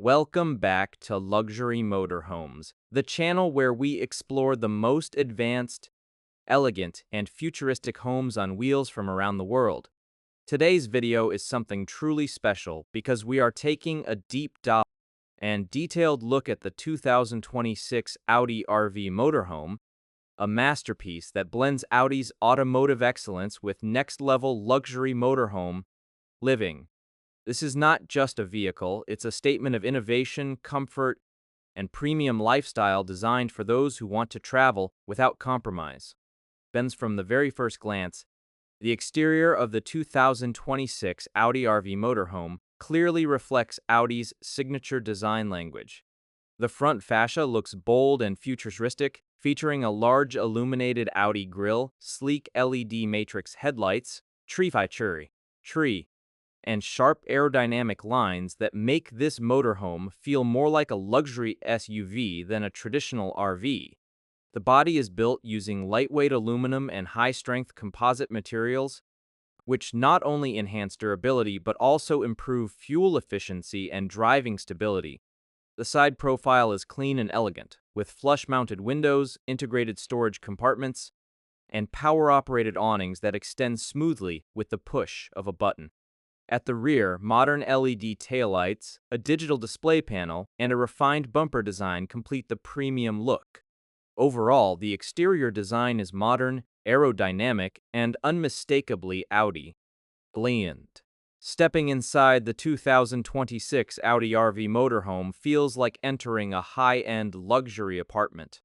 Welcome back to Luxury Motorhomes, the channel where we explore the most advanced, elegant, and futuristic homes on wheels from around the world. Today's video is something truly special because we are taking a deep dive and detailed look at the 2026 Audi RV Motorhome, a masterpiece that blends Audi's automotive excellence with next-level luxury motorhome living. This is not just a vehicle, it's a statement of innovation, comfort, and premium lifestyle designed for those who want to travel without compromise. Bends from the very first glance, the exterior of the 2026 Audi RV Motorhome clearly reflects Audi's signature design language. The front fascia looks bold and futuristic, featuring a large illuminated Audi grille, sleek LED matrix headlights, tree, and sharp aerodynamic lines that make this motorhome feel more like a luxury SUV than a traditional RV. The body is built using lightweight aluminum and high-strength composite materials, which not only enhance durability but also improve fuel efficiency and driving stability. The side profile is clean and elegant, with flush-mounted windows, integrated storage compartments, and power-operated awnings that extend smoothly with the push of a button. At the rear, modern LED taillights, a digital display panel, and a refined bumper design complete the premium look. Overall, the exterior design is modern, aerodynamic, and unmistakably Audi. Bland. Stepping inside the 2026 Audi RV Motorhome feels like entering a high-end luxury apartment.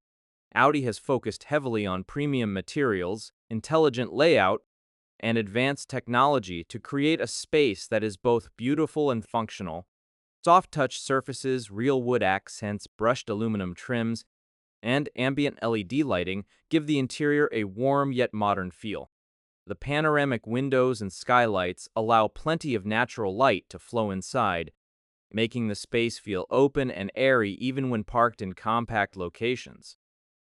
Audi has focused heavily on premium materials, intelligent layout, and advanced technology to create a space that is both beautiful and functional. Soft-touch surfaces, real wood accents, brushed aluminum trims, and ambient LED lighting give the interior a warm yet modern feel. The panoramic windows and skylights allow plenty of natural light to flow inside, making the space feel open and airy even when parked in compact locations.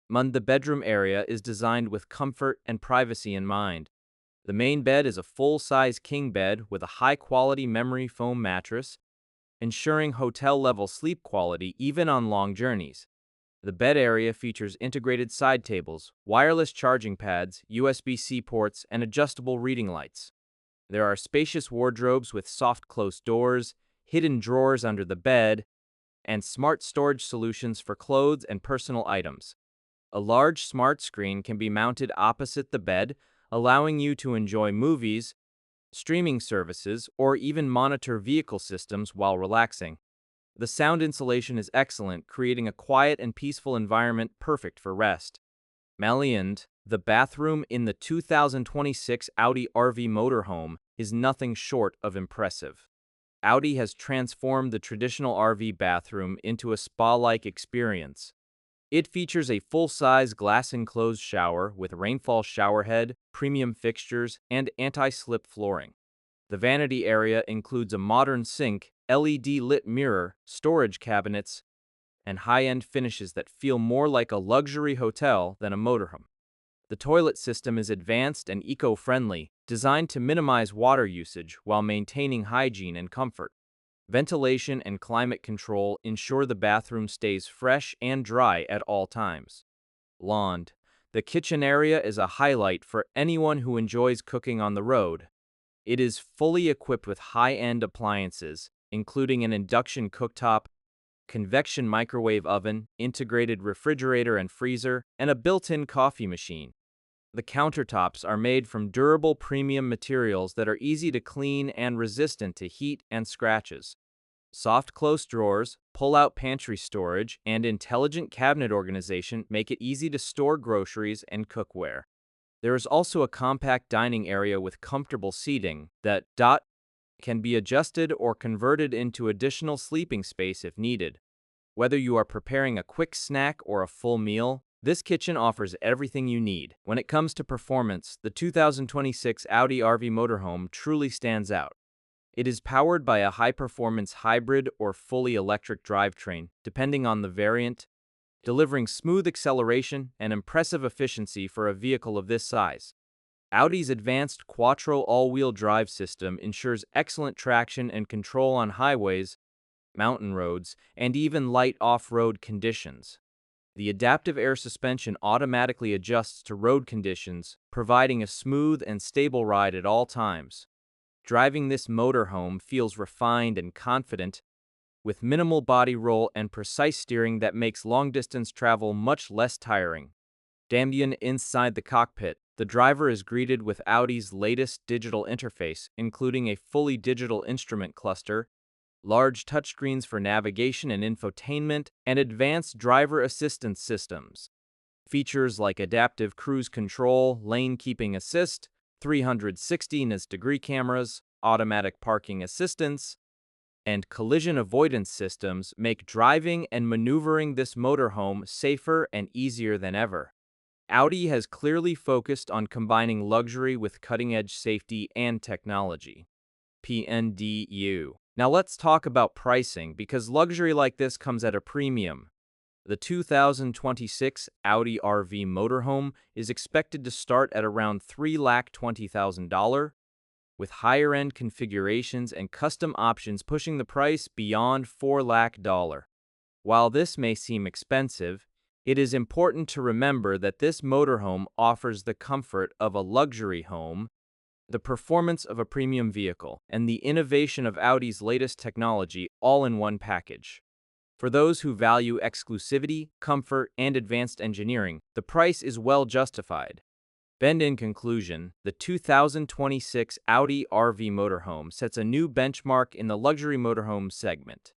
The bedroom area is designed with comfort and privacy in mind. The main bed is a full-size king bed with a high-quality memory foam mattress, ensuring hotel-level sleep quality even on long journeys. The bed area features integrated side tables, wireless charging pads, USB-C ports, and adjustable reading lights. There are spacious wardrobes with soft-close doors, hidden drawers under the bed, and smart storage solutions for clothes and personal items. A large smart screen can be mounted opposite the bed, allowing you to enjoy movies, streaming services, or even monitor vehicle systems while relaxing. The sound insulation is excellent, creating a quiet and peaceful environment perfect for rest. The bathroom in the 2026 Audi RV Motorhome is nothing short of impressive. Audi has transformed the traditional RV bathroom into a spa-like experience. It features a full-size glass-enclosed shower with rainfall showerhead, premium fixtures, and anti-slip flooring. The vanity area includes a modern sink, LED-lit mirror, storage cabinets, and high-end finishes that feel more like a luxury hotel than a motorhome. The toilet system is advanced and eco-friendly, designed to minimize water usage while maintaining hygiene and comfort. Ventilation and climate control ensure the bathroom stays fresh and dry at all times. The kitchen area is a highlight for anyone who enjoys cooking on the road. It is fully equipped with high-end appliances, including an induction cooktop, convection microwave oven, integrated refrigerator and freezer, and a built-in coffee machine. The countertops are made from durable premium materials that are easy to clean and resistant to heat and scratches. Soft close drawers, pull-out pantry storage, and intelligent cabinet organization make it easy to store groceries and cookware. There is also a compact dining area with comfortable seating that can be adjusted or converted into additional sleeping space if needed. Whether you are preparing a quick snack or a full meal, this kitchen offers everything you need. When it comes to performance, the 2026 Audi RV Motorhome truly stands out. It is powered by a high-performance hybrid or fully electric drivetrain, depending on the variant, delivering smooth acceleration and impressive efficiency for a vehicle of this size. Audi's advanced Quattro all-wheel drive system ensures excellent traction and control on highways, mountain roads, and even light off-road conditions. The adaptive air suspension automatically adjusts to road conditions, providing a smooth and stable ride at all times. Driving this motorhome feels refined and confident, with minimal body roll and precise steering that makes long-distance travel much less tiring. Ambient inside the cockpit, the driver is greeted with Audi's latest digital interface, including a fully digital instrument cluster, large touchscreens for navigation and infotainment, and advanced driver assistance systems. Features like adaptive cruise control, lane keeping assist, 360° cameras, automatic parking assistance, and collision avoidance systems make driving and maneuvering this motorhome safer and easier than ever. Audi has clearly focused on combining luxury with cutting-edge safety and technology. PNDU. Now let's talk about pricing, because luxury like this comes at a premium. The 2026 Audi RV Motorhome is expected to start at around $320,000, with higher-end configurations and custom options pushing the price beyond $400,000. While this may seem expensive, it is important to remember that this motorhome offers the comfort of a luxury home, the performance of a premium vehicle, and the innovation of Audi's latest technology all in one package. For those who value exclusivity, comfort, and advanced engineering, the price is well justified. In conclusion, the 2026 Audi RV Motorhome sets a new benchmark in the luxury motorhome segment.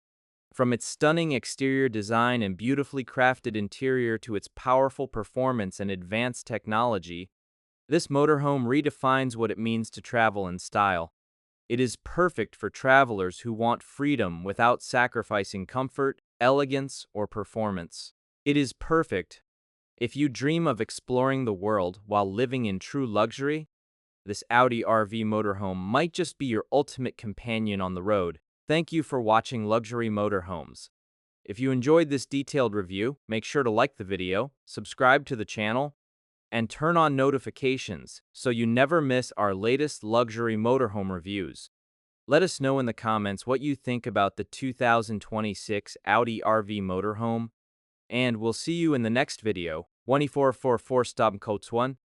From its stunning exterior design and beautifully crafted interior to its powerful performance and advanced technology, this motorhome redefines what it means to travel in style. It is perfect for travelers who want freedom without sacrificing comfort, elegance, or performance. It is perfect if you dream of exploring the world while living in true luxury. This Audi RV Motorhome might just be your ultimate companion on the road. Thank you for watching Luxury Motorhomes. If you enjoyed this detailed review, make sure to like the video, subscribe to the channel, and turn on notifications so you never miss our latest luxury motorhome reviews. Let us know in the comments what you think about the 2026 Audi RV Motorhome, and we'll see you in the next video. 1444 Stop Coats 1.